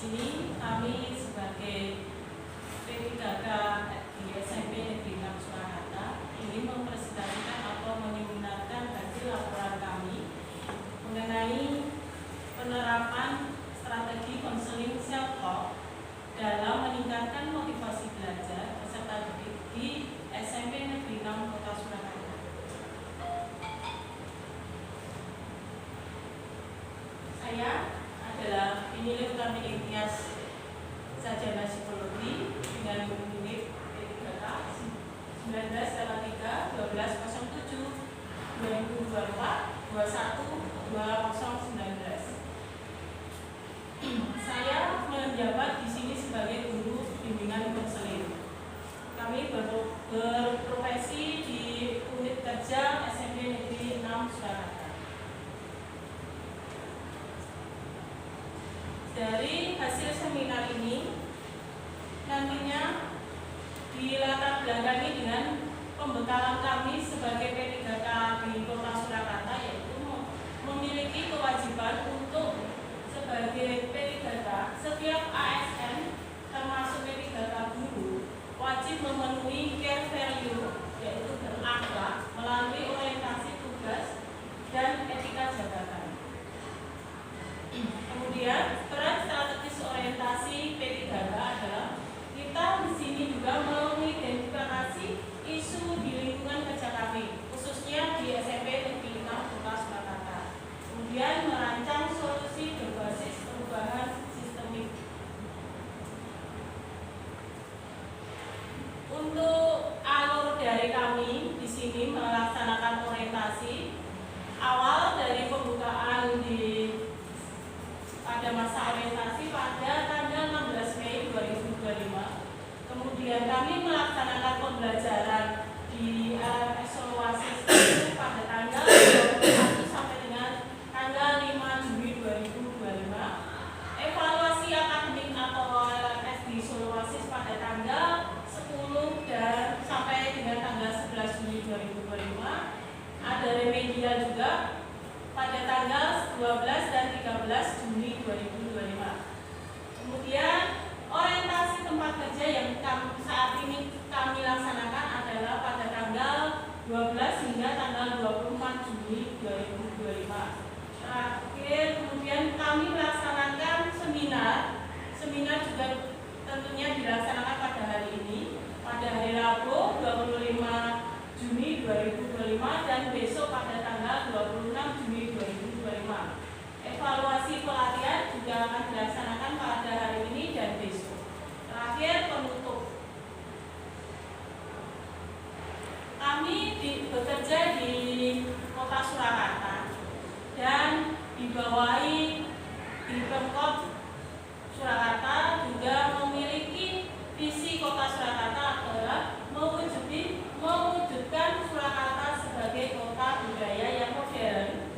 sini kami sebagai P3K di SMP Negeri 6 Surakarta ingin mempresentasikan atau menyempurnakan hasil laporan kami mengenai penerapan strategi konseling self-talk dalam meningkatkan motivasi belajar peserta didik di SMP Negeri 6 Kota Surakarta. Saya adalah Penilai Utami Imtiaz Sarjana Psikologi dengan unit P3K 19-3 1207 2024 21 2019. Saya menjabat di sini sebagai guru bimbingan konseling. Kami berprofesi di unit kerja SMP Negeri 6 Surakarta. Dari hasil seminar ini nantinya dilatar belakangi dengan pembekalan kami sebagai P3K di Kota Surakarta, yaitu memiliki kewajiban untuk sebagai P3K setiap ASN termasuk P3K guru wajib memenuhi care value, yaitu berakhlak melalui orientasi tugas dan etika jabatan. Kemudian peran strategis orientasi P3K adalah kita di sini juga mengidentifikasi isu di lingkungan kerja kami, khususnya di SMP Negeri 6 Kota Surakarta. Kemudian merancang solusi berbasis perubahan sistemik. Untuk alur dari kami di sini melaksanakan orientasi, awal dari pembukaan pada masa orientasi pada tanggal 16 Mei 2025. Kemudian kami melaksanakan pembelajaran di RMS Solowasis pada tanggal 21 sampai dengan tanggal 5 Juli 2025. Evaluasi akademik atau LMS di Solowasis pada tanggal 10 dan sampai dengan tanggal 11 Juli 2025. Ada remedial juga pada tanggal 12 dan 13 Juni 2025. Kemudian orientasi tempat kerja yang saat ini kami laksanakan adalah pada tanggal 12 hingga tanggal 24 Juni 2025. Terakhir, kemudian kami melaksanakan seminar juga tentunya dilaksanakan pada hari ini, pada hari Rabu 25 Juni 2025 dan besok pada tanggal 26 Juni 2025. Evaluasi pelatihan juga akan dilaksanakan pada hari ini dan besok. Terakhir, penutup. Kami bekerja di Kota Surakarta dan dibawahi di Pemkot Surakarta juga memiliki visi Kota Surakarta adalah mewujudkan Surakarta sebagai kota budaya yang modern,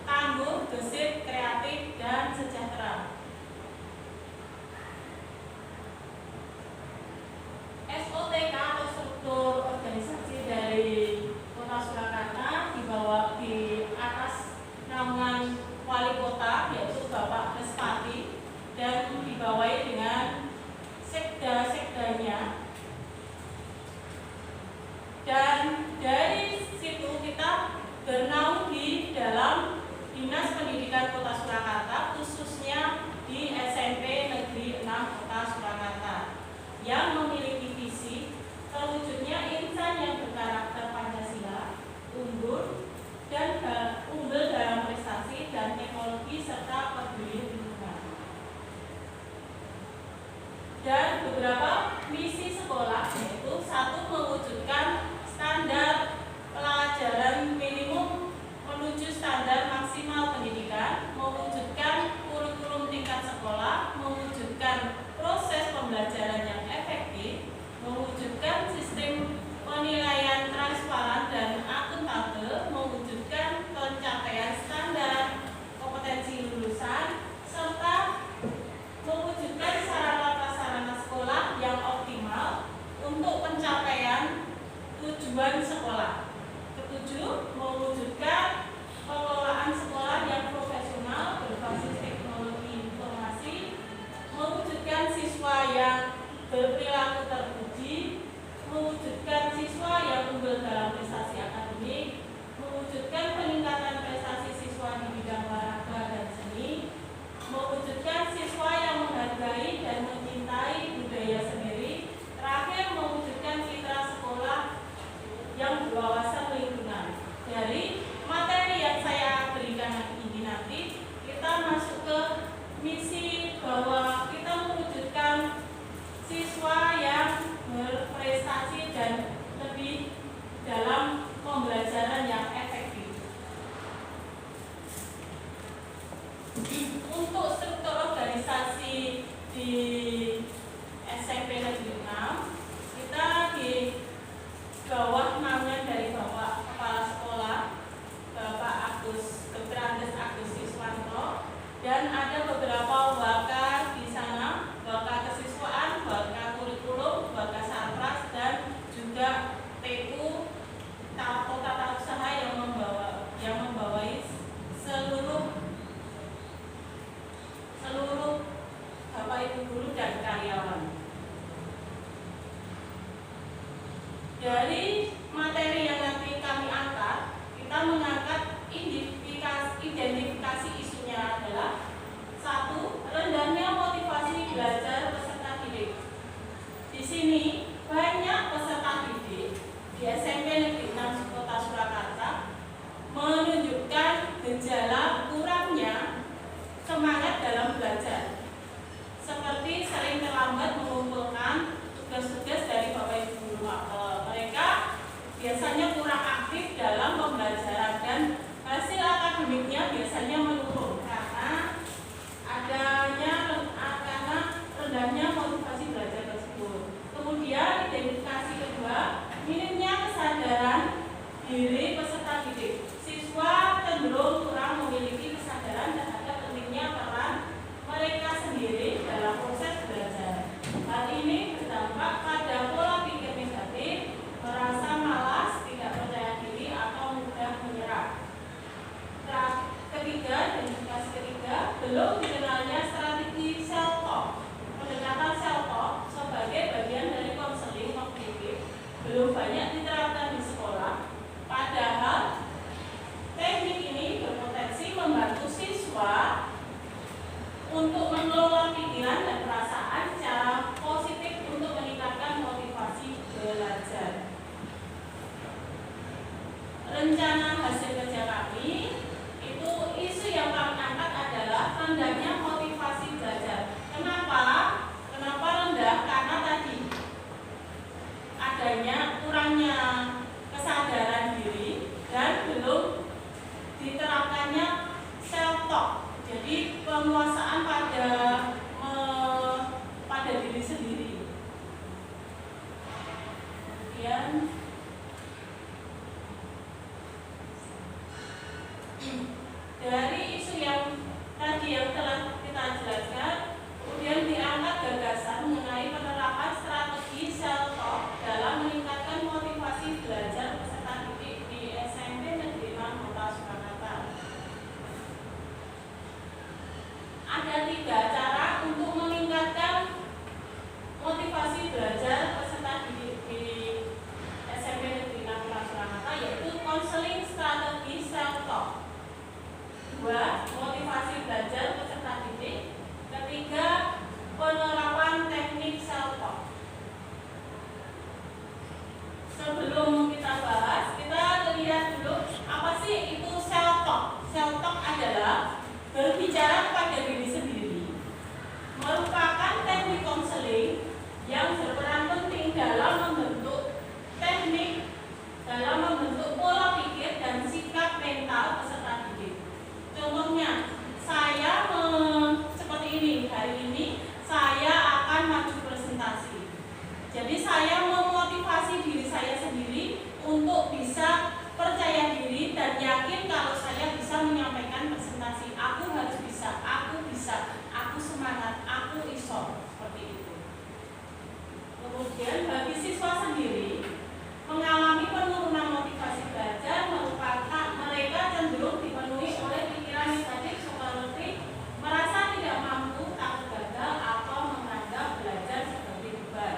tangguh, gesit, kreatif, dan sejahtera. SOTK atau struktur organisasi dari Kota Surakarta dibawa di atas naungan wali kota, yaitu Bapak Respati, dan dibawahi dengan sekda-sekdanya. Dan dari situ kita bernaung di dalam Dinas Pendidikan Kota Surakarta, khususnya di SMP Negeri 6 Kota Surakarta, yang memiliki visi terwujudnya insan yang berkarakter Pancasila, unggul dalam prestasi dan teknologi serta peduli lingkungan. Dan beberapa misi sekolah, yaitu satu, mewujudkan standar pelajaran minimum menuju standar maksimal pendidikan, mewujudkan kurikulum tingkat sekolah, mewujudkan proses pembelajaran yang efektif, mewujudkan sistem penilaian transparan dan akuntabel, mewujudkan pencapaian standar kompetensi lulusan, serta mewujudkan sarana prasarana sekolah yang optimal berperilaku teruji, mewujudkan siswa yang unggul dalam prestasi akademik, mewujudkan peningkatan prestasi siswa di bidang olahraga dan seni, mewujudkan siswa yang menghargai dan mencintai budaya sendiri, terakhir mewujudkan citra sekolah yang berwawasan lingkungan. Dari materi yang saya berikan ini nanti, kita masuk ke misi bahwa kita mewujudkan siswa yang berprestasi dan lebih dalam pembelajaran yang efektif. Untuk struktur organisasi di SMP Negeri 6, kita di bawah naungan dari Bapak Kepala Sekolah, Bapak Dr. Andes Agus Siswanto, dan ada beberapa waka di sana, waka kesiswaan, waka kurikulum, waka sarpras, dan juga TU atau tata usaha yang membawai seluruh Bapak Ibu guru dan karyawan. Dari materi yang nanti kami angkat, kita mengangkat identifikasi isunya adalah: 1. Rendahnya motivasi belajar peserta didik. Di sini banyak peserta didik di SMP Negeri 6 Kota Surakarta menunjukkan gejala kurangnya semangat dalam belajar, seperti sering terlambat mengumpulkan tugas-tugas dari Bapak Ibu guru. Mereka biasanya kurang aktif dalam pembelajaran dan hasil akademiknya biasanya menurun karena rendahnya motivasi belajar tersebut. Kemudian identifikasi kedua, minimnya kesadaran diri peserta didik. Siswa cenderung kurang memiliki kesadaran terhadap pentingnya peran mereka sendiri dalam proses belajar. Hal ini berdampak pada pola pikir negatif, merasa malas, tidak percaya diri, atau mudah menyerah. Ketiga, identifikasi ketiga, belum dikenalnya strategi self-talk. Pendekatan self-talk sebagai bagian dari konseling kognitif belum banyak diterapkan di sekolah, padahal teknik ini berpotensi membantu siswa untuk mengelola pikiran dan perasaan secara positif untuk meningkatkan motivasi belajar. Rencana hasil kerja kami itu, isu yang kami angkat adalah rendahnya motivasi belajar. Kenapa rendah? Karena tadi adanya kurangnya kesadaran diri dan belum diterapkannya self-talk. Jadi penguasaan pada diri sendiri. Kemudian dari isu yang tadi yang telah kita jelaskan, kemudian diangkat gagasan mengenai penerapan strategi self-talk dalam meningkatkan motivasi belajar peserta didik di SMP Negeri 6 Kota Surakarta. Ada 3 cara untuk meningkatkan motivasi belajar peserta didik di SMP Negeri 6 Kota Surakarta, yaitu konseling strategi self-talk. 2. Motivasi belajar peserta didik. 3. Penerapan teknik self-talk. Sebelum kita bahas, kita lihat dulu apa sih itu self-talk. Self-talk adalah berbicara kepada diri sendiri, merupakan teknik konseling yang berperan penting dalam membentuk pola pikir dan sikap mental peserta didik. Contohnya, seperti ini, hari ini saya akan maju presentasi. Jadi saya memotivasi diri saya sendiri untuk bisa percaya diri dan yakin kalau saya bisa menyampaikan presentasi. Aku harus bisa, aku semangat, aku iso, seperti itu. Kemudian bagi siswa sendiri, mengalami penurunan motivasi belajar merupakan mereka cenderung dipenuhi oleh pikiran negatif seperti merasa tidak mampu, takut gagal, atau menganggap belajar sebagai beban.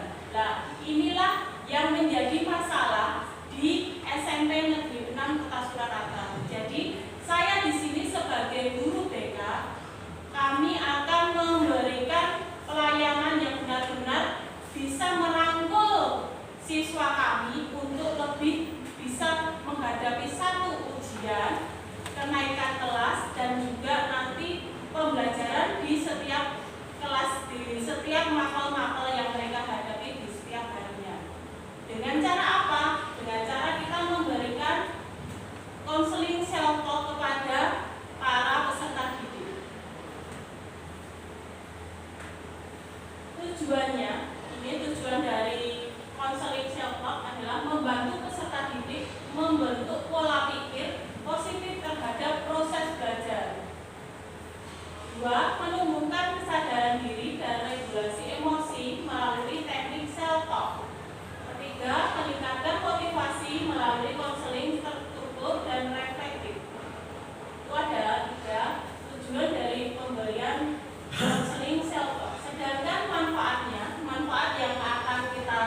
tujuannya, ini tujuan dari konseling self talk adalah membantu peserta didik membentuk pola pikir positif terhadap proses belajar. 2. Menumbuhkan kesadaran diri dan regulasi emosi melalui teknik self talk. 3. Meningkatkan motivasi melalui konseling terstruktur dan reflektif. Itu adalah 3 tujuan dari pemberian konseling self talk. Sedangkan manfaatnya, manfaat yang akan kita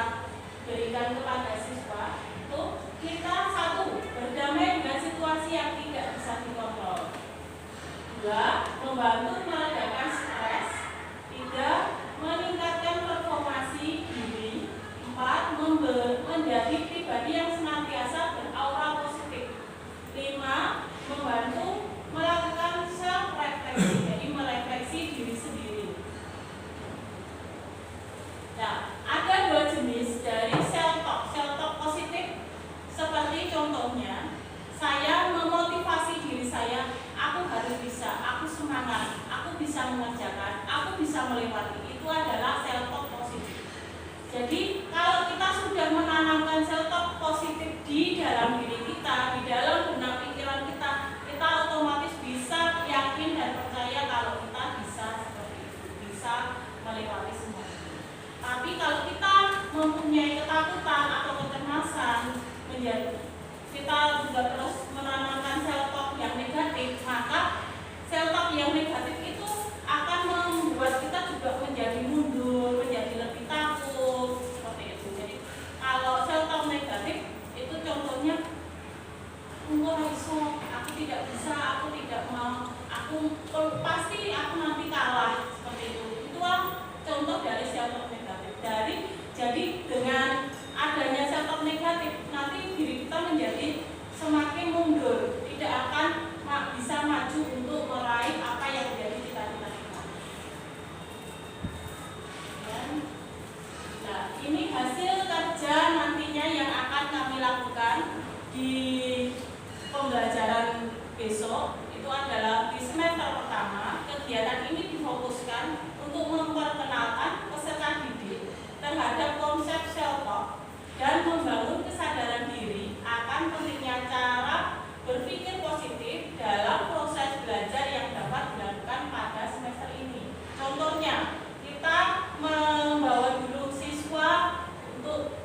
berikan kepada siswa itu kita 1. Berdamai dengan situasi yang tidak bisa dikontrol. 2. Membantu meredakan stres. 3. Meningkatkan performasi diri. 4. Menjadi pribadi yang senantiasa beraura positif. 5. Membantu melakukan self refleksi, jadi merefleksi diri sendiri. Nah, ada 2 jenis dari self talk positif. Seperti contohnya, saya memotivasi diri saya, aku harus bisa, aku semangat, aku bisa mengerjakan, aku bisa melewati. Itu adalah self talk positif. Jadi kalau kita sudah menanamkan self talk positif di dalam diri kita, di dalam benak pikiran kita, kita otomatis bisa yakin dan percaya kalau kita bisa seperti itu, bisa melewati semua itu. Tapi kalau kita mempunyai ketakutan atau kecemasan, kita juga terus menanamkan self talk yang negatif, maka self talk yang negatif itu akan membuat kita juga menjadi mundur, menjadi lebih takut seperti itu. Jadi kalau self talk negatif itu contohnya, enggak iso, aku tidak bisa, aku tidak mau, pasti aku nanti kalah seperti itu. Itulah contoh dari self talk negatif. Jadi dengan adanya self talk negatif, nanti diri kita menjadi semakin mundur, tidak akan bisa maju untuk meraih apa yang menjadi cita-cita kita. Nah, ini hasil kerja nantinya yang akan kami lakukan di pembelajaran besok. Itu adalah di semester pertama. Kegiatan ini difokuskan untuk memperkenalkan peserta didik terhadap konsep self talk dan membangun kesadaran diri akan pentingnya cara berpikir positif dalam proses belajar yang dapat dilakukan pada semester ini. Contohnya, kita membawa dulu siswa untuk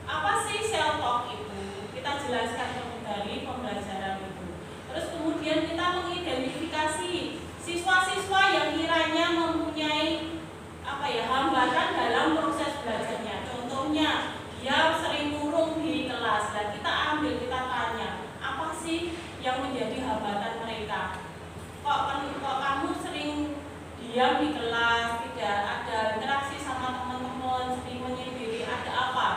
apa sih self talk itu. Kita jelaskan dari pembelajaran itu. Terus kemudian kita mengidentifikasi siswa-siswa yang kiranya mempunyai hambatan dalam proses belajarnya. Contohnya, dia sering murung di kelas, dan kita tanya, apa sih yang menjadi hambatan mereka? Kok kamu sering diam di kelas, tidak ada interaksi sama teman-teman, sering menyendiri, ada apa?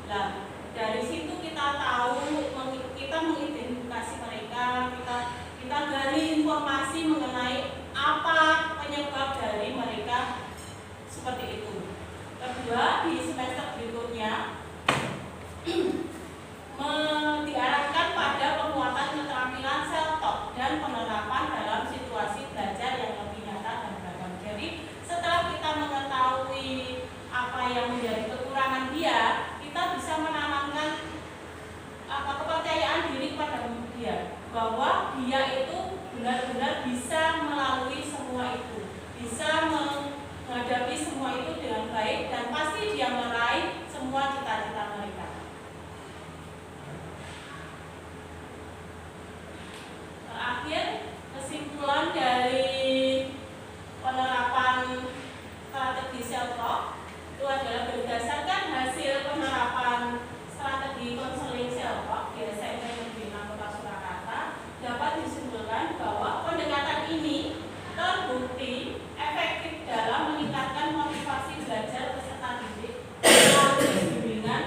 Nah, dari situ kita tahu, kita mengidentifikasi mereka, kita gali informasi mengenai apa penyebab dari mereka seperti itu. Kedua, di semester berikutnya diarahkan pada penguatan keterampilan self talk dan penerapan dalam situasi belajar yang lebih nyata dan beragam. Jadi setelah kita mengetahui apa yang menjadi kekurangan dia, kita bisa menanamkan kepercayaan diri kepada dia, bahwa dia itu benar-benar bisa melalui semua itu, bisa menghadapi semua itu dengan baik, dan pasti dia meraih semua cita-cita mereka. Terakhir, kesimpulan dari penerapan strategi self talk itu adalah berdasarkan hasil penerapan strategi konseling self talk di SMP Negeri 6 Kota Surakarta, dapat disimpulkan bahwa pendekatan ini terbukti efektif dalam meningkatkan motivasi belajar peserta didik melalui bimbingan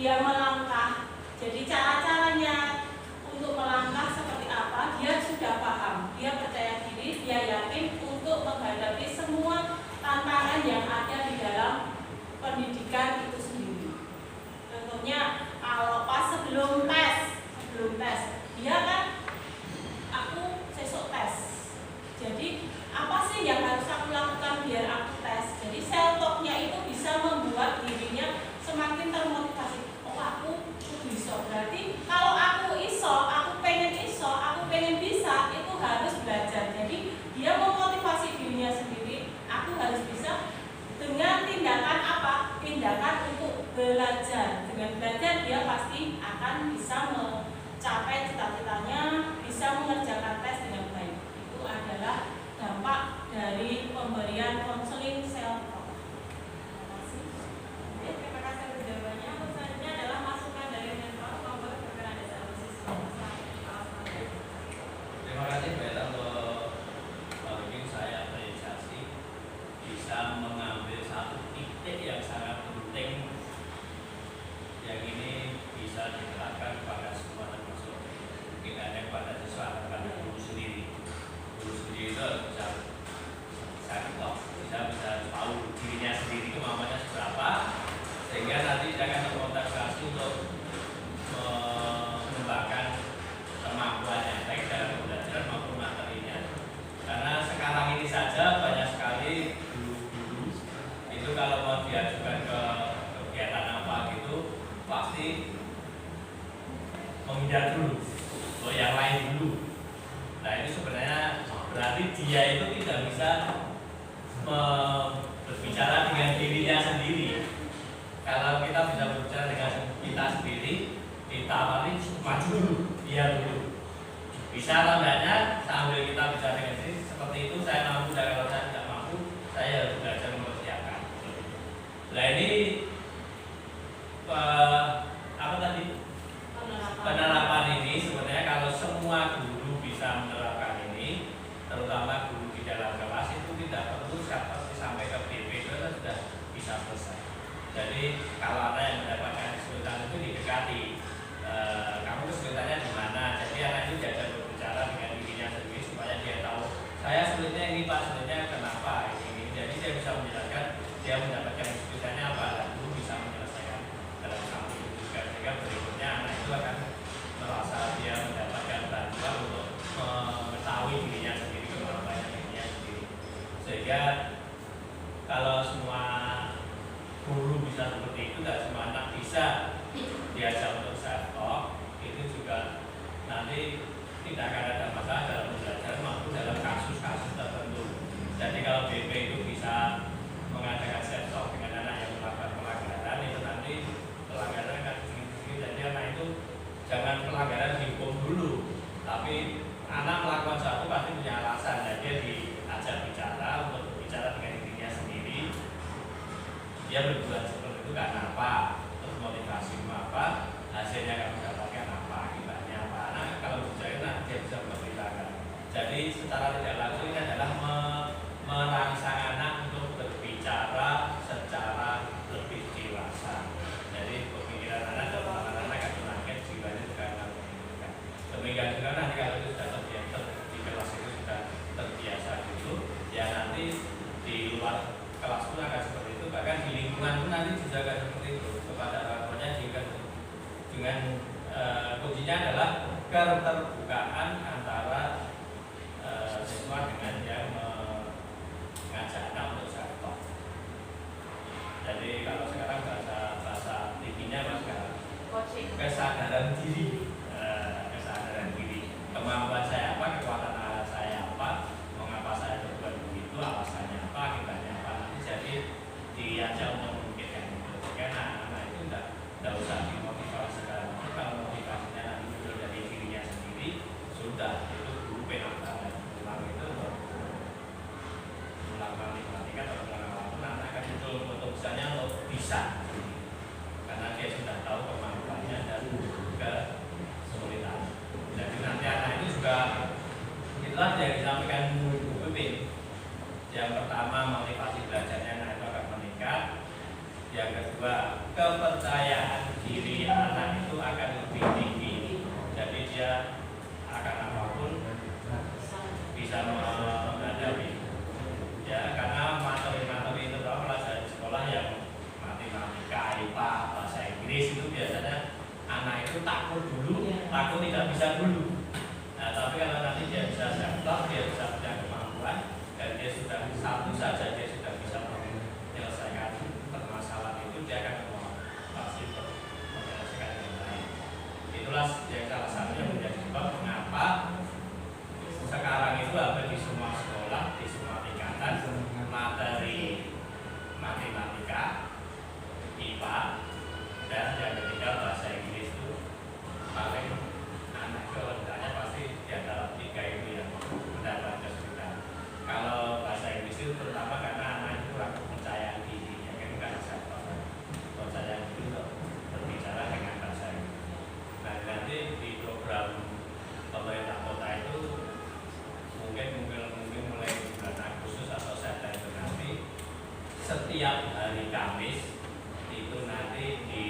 dia melangkah. Jadi cara-caranya untuk melangkah seperti apa, dia sudah paham, dia percaya diri, dia yakin untuk menghadapi semua tantangan yang ada di dalam pendidikan itu sendiri. Contohnya kalau pas sebelum tes, dia kan aku sesuk tes. Jadi apa sih yang harus aku lakukan biar aku tes? Jadi self talk-nya itu bisa membuat dirinya semakin termotivasi. Oh aku bisa. Berarti kalau aku pengen bisa, itu harus belajar. Jadi dia memotivasi dirinya sendiri. Aku harus bisa dengan tindakan apa? Tindakan untuk belajar. Dengan belajar dia pasti akan bisa mencapai cita-citanya, bisa mengerjakan tes dengan baik. Itu adalah dampak dari pemberian konseling self talk. Terima kasih. Terima kasih atas jawabannya. Selanjutnya adalah masukan dari mentor maupun berkenan desa siswa. Terima kasih Mbak Eta untuk mungkin saya apresiasi bisa mengambil satu titik yang sangat penting yang ini bisa diterapkan kepada semua termasuk mungkin ada kepada siswa kepada guru sendiri. Guru sendiri itu bisa tahu dirinya sendiri kemampuannya seberapa sehingga nanti dia akan termotivasi untuk mengembangkan kemampuannya baik dalam pembelajaran maupun materinya. Karena sekarang ini saja banyak sekali guru-guru itu kalau mau diajukan ke kegiatan apa gitu pasti menghindar dulu, yang lain dulu. Nah itu sebenarnya berarti dia itu tidak bisa berbicara dengan dirinya sendiri. Kalau kita bisa berbicara dengan kita sendiri, kita awali maju dulu, dia dulu. Bisa atau enggaknya sambil kita bicara dengan diri seperti itu saya mampu dan kalau saya tidak mampu saya harus belajar mempersiapkan. Nah ini apa tadi? Penerapan ini sebenarnya kalau semua guru bisa menerapkan ini, terutama guru di dalam kelas itu tidak perlu sampai ke BP itu sudah bisa selesai. Jadi kalau ada yang mendapatkan kesulitan itu didekati, kamu kesulitannya di mana? Jadi anak itu diajar berbicara dengan dirinya sendiri supaya dia tahu saya sulitnya ini Pak, sulitnya kenapa ini. Jadi dia bisa menjelaskan dia mendapatkan kesulitannya apa, dan guru bisa menyelesaikan dalam satu juga sehingga berikutnya anak itu akan merasa dia mendapatkan bantuan untuk mengetahui dirinya sendiri, kemampuannya dirinya sendiri. Sehingga kalau semua guru bisa seperti itu, dan semua anak bisa diajak untuk self talk, itu juga nanti tidak akan ada masalah dalam belajar maupun dalam kasus-kasus tertentu. Jadi kalau BP itu bisa mengadakan self talk dengan anak yang melakukan pelanggaran, itu nanti pelanggaran akan begini-begini. Jadi anak itu jangan pelanggaran dihukum dulu, tapi anak melakukan sesuatu pasti punya alasan, dan dia diajak bicara untuk berbicara dengan dirinya sendiri. Dia berbuat seperti itu karena apa? Terus motivasimu apa? Hasilnya kamu dapatkan apa? Akibatnya apa? Nah kalau bicara dia bisa menceritakan. Jadi secara tidak langsung ini adalah merangsang anak untuk berbicara secara lebih dewasa. Jadi pemikiran anak dan pengalaman anak akan semakin jiwanya juga akan menunjukkan. Demikian juga nanti kalau itu sudah terbiasa di kelas itu sudah terbiasa dulu, ya nanti di luar kelas pun akan seperti itu, bahkan di lingkungan pun nanti juga akan seperti itu. Kepada orang tuanya juga dengan kuncinya adalah keterbukaan antara siswa dengan yang mengajak anak untuk self talk. Jadi kalau sekarang bahasa tingginya mas sekarang kesadaran diri, kemampuan saya apa, kekuatan alat saya apa, mengapa saya berbuat begitu, alasannya apa, akibatnya apa. Nanti jadi diajak untuk memikirkan itu. Karena anak itu tidak usah dimotivasi segala macam. Kalau motivasinya nanti muncul dari dirinya sendiri, sudah itu guru penampilan ulang itu untuk melakukan matematika atau pengalaman anak akan muncul motivasinya untuk bisa, karena dia sudah tahu kemampuannya dan juga kesulitan. Jadi nanti anak ini juga biasanya anak itu takut dulu, takut tidak bisa dulu. Nah, tapi kalau nanti dia bisa self-taught, dia bisa punya kemampuan, dan dia sudah satu saja dia sudah bisa menyelesaikan permasalahan itu, dia akan pasti menyelesaikan yang lain. Itulah yang salah satu yang menjadi sebab mengapa sekarang itu hampir di semua sekolah, di semua tingkatan materi matematika, IPA, dan yang ketiga bahasa Inggris itu paling anak kalau ditanya pasti di antara tiga itu yang mendapat kesulitan. Kalau bahasa Inggris itu terutama karena anak itu kurang kepercayaan diri, ya kan bukan kepercayaan diri untuk berbicara dengan bahasa Inggris. Nah nanti di program pemerintah kota itu mungkin mulai bulan Agustus atau September nanti setiap hari Kamis itu nanti di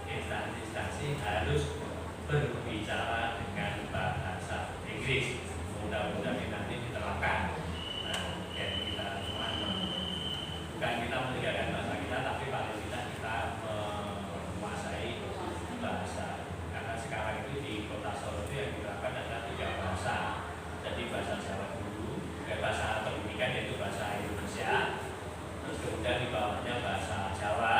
instansi harus berbicara dengan bahasa Inggris. Mudah-mudahan nanti diterapkan. Nah, yang kita cuma bukan kita meninggalkan bahasa kita, tapi paling tidak kita menguasai bahasa. Karena sekarang itu di Kota Solo itu yang diterapkan adalah 3 bahasa. Jadi bahasa Jawa dulu, bahasa pendidikan yaitu bahasa Indonesia, terus kemudian di bawahnya bahasa Jawa.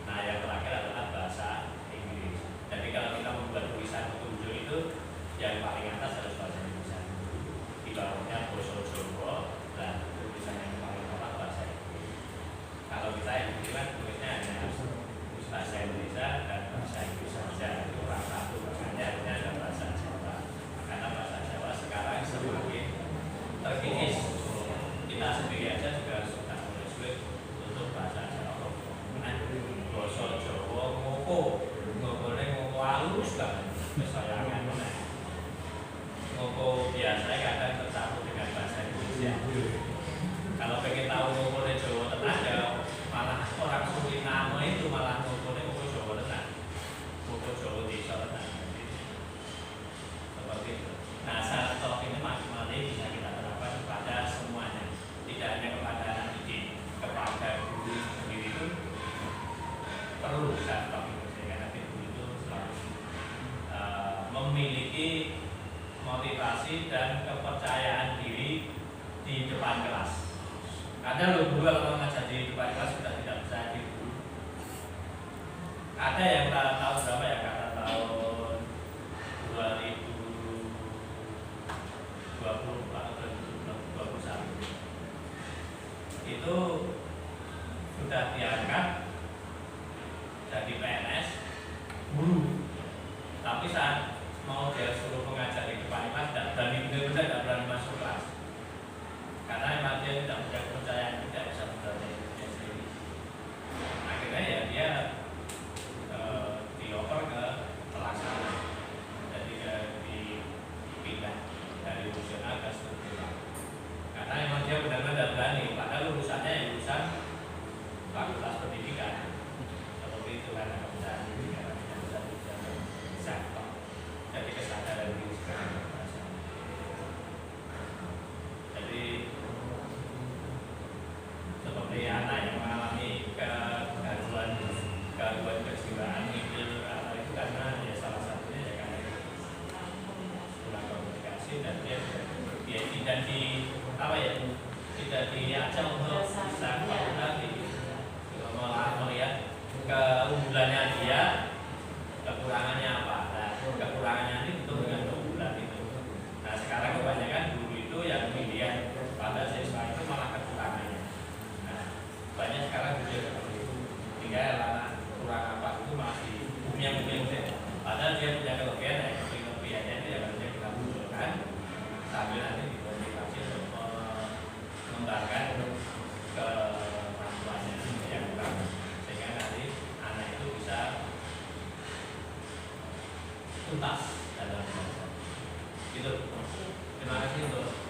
Nah yang terakhir adalah bahasa Inggris. Jadi kalau kita membuat tulisan petunjuk itu yang paling atas harus bahasa Indonesia, di bawahnya basa Jawa, dan tulisan yang paling bawah bahasa Inggris. Kalau kita yang kan tulisnya hanya bahasa Indonesia dan bahasa Inggris saja, itu kurang satu, makanya ada bahasa Jawa. Karena bahasa Jawa sekarang semakin terkikis. Kita sendiri aja juga sudah mulai sulit untuk bahasa Jawa. Basa Jawa ngokone ngoko halus banget. Kesayangan mana? Ngoko biasa kadang tercampur dengan bahasa Indonesia. Kalau pengen tahu ngokone Jawa Tengah ya malah orang Suriname itu malah ngokone ngoko Jawa Tengah. Ngoko Jawa Desa Tengah. Seperti itu. Nah, saat ini maksimal bisa kita terapkan kepada semuanya, tidak hanya kepada anak didik, kepada guru sendiri itu perlu saat ini karena guru itu selalu memiliki motivasi dan kepercayaan diri di depan kelas. Ada loh guru kalau ngajar di depan kelas sudah tidak percaya diri. Ada yang tahu berapa ya, kata tahun 2020 atau 2021 itu sudah diangkat jadi PNS guru, tapi saat mau dia suruh mengajar di depan kelas tidak berani, benar-benar tidak berani masuk kelas karena memang dia tidak punya kepercayaan, tidak bisa belajar sendiri. Akhirnya ya dia dioper ke pelaksana, jadi dipindah dari fungsional ke struktural karena memang dia benar-benar berani, padahal lulusannya yang lulusan fakultas pendidikan seperti itu, karena kepercayaan diri karena tidak bisa jadi kesadaran diri sekarang. Jadi seperti anak yang mengalami gangguan kejiwaan itu karena ya salah satunya ya karena kurang komunikasi dan dia tidak diajak untuk bisa melihat keunggulannya dia, kekurangannya apa. Nah, kekurangannya ini tentu dengan keunggulan itu. Nah sekarang kebanyakan guru itu yang melihat pada siswa itu malah kekurangannya. Nah banyak sekarang guru yang seperti itu, tinggal anak kurang apa itu masih umum. Padahal dia punya kelebihan, ya kelebihannya itu yang harusnya kita munculkan sambil nanti dimotivasi untuk mengembangkan kemampuannya yang kurang, sehingga nanti anak itu bisa tuntas dalam belajar. Gitu. Terima kasih untuk